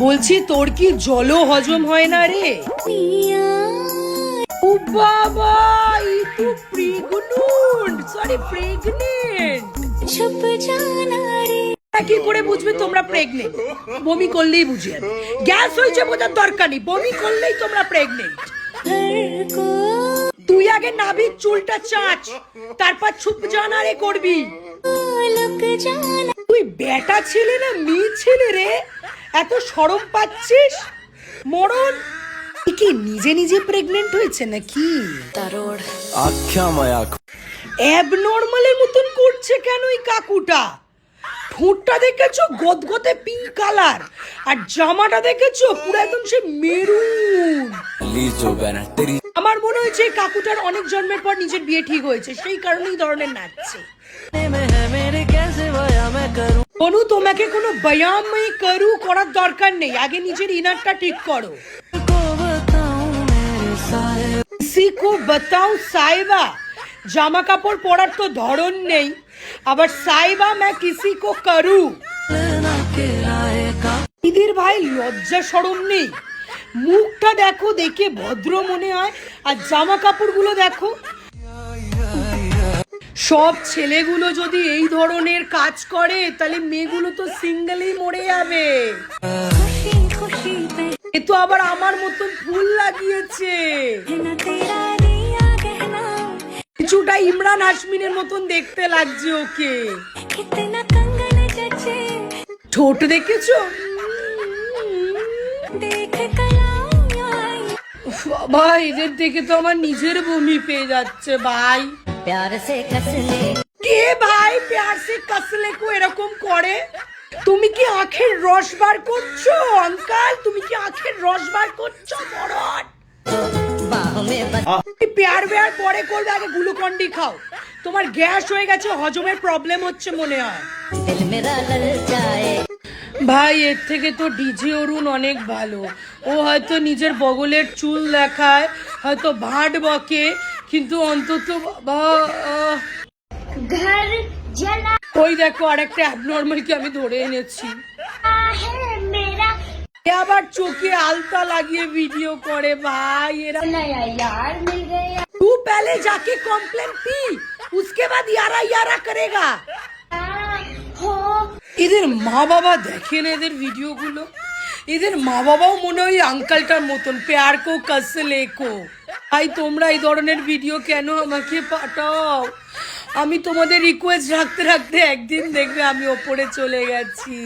বলছি তোর কি জলও হজম হয় না রে? ও বাবা, এই তো প্রেগনেন্ট। কি করে বুঝবে তোমরা প্রেগনেন্ট? বমি করলেই বুঝে যাবে। গ্যাস হয়েছে বোঝার দরকার নেই, বমি করলেই তোমরা প্রেগনেন্ট। তুই আগে নাভির চুলটা চাচ, তারপর চুপ জানা রে করবি। তুই বেটা ছেলে না মেয়ে ছেলে রে? এত শরম পাচ্ছিস? মরণ কি নিজে নিজে প্রেগনেন্ট হয়েছে নাকি? অ্যাবনর্মালের মতন করছে কেন এই কাকুটা? ঠোঁটটা দেখেছো গদগদে পিঙ্ক কালার, আর জামাটা দেখেছো পুরো একদম সে মেরুন। আমার মনে হয়েছে এই কাকুটার অনেক জন্মের পর নিজের বিয়ে ঠিক হয়েছে, সেই কারণেই ধরনের নাচছে। অনু, তোমাকে কোনো ব্যায়াম করার দরকার নেই, আগে নিজের ইনারটা ঠিক করো। সাইবা, জামা কাপড় পরার তো ধরন নেই, আবার সাইবা मैं किसी को करूं। ইদির ভাই লজ্জা শরম নেই? মুখটা দেখো, দেখে ভদ্র মনে হয়, আর জামা কাপড়গুলো দেখো। সব ছেলেগুলো যদি এই ধরনের কাজ করে তাহলে মেয়েগুলো তো সিঙ্গেলই মরে যাবে। এ তো আবার আমার মতন ফুল লাগিয়েছে, কিছুটা ইমরান হাশমিনের মতন দেখতে লাগছে ওকে। ঠোঁট দেখেছো? ভাই এদের দেখে তো আমার নিজের বমি পেয়ে যাচ্ছে ভাই। কে ভাই প্যার সে কাসলে কো এরকম করে? তুমি কি আখের রস বার করছো আঙ্কাল? তুমি কি আখের রস বার করছো? মরণ প্যার বেয়ার পরে করবে, আগে গ্লুকন্ডি খাও। তোমার গ্যাস হয়ে গেছে, হজমের প্রবলেম হচ্ছে মনে হয়। ভাই এর থেকে তো ডিজে অরুণ অনেক ভালো। ও হয়তো নিজের বগলের চুল দেখায়, হয়তো ভাট বকে, কিন্তু অন্তত ওই দেখো আরেকটা অ্যাবনর্মালকে আমি ধরে এনেছি। আবার চোখে আলতা লাগিয়ে ভিডিও করে ভাই এরা। तू पहले जाके कॉम्प्लेन पी, उसके बाद यारा यारा करेगा। এদের মা বাবা দেখেন এদের ভিডিও গুলো, এদের মা বাবাও মনে হয় আঙ্কালটার মতন প্যার কো কাসলে কো। ভাই তোমরা এই ধরনের ভিডিও কেন আমাকে পাঠাও? আমি তোমাদের রিকোয়েস্ট রাখতে রাখতে একদিন দেখবে আমি ওপরে চলে গেছি।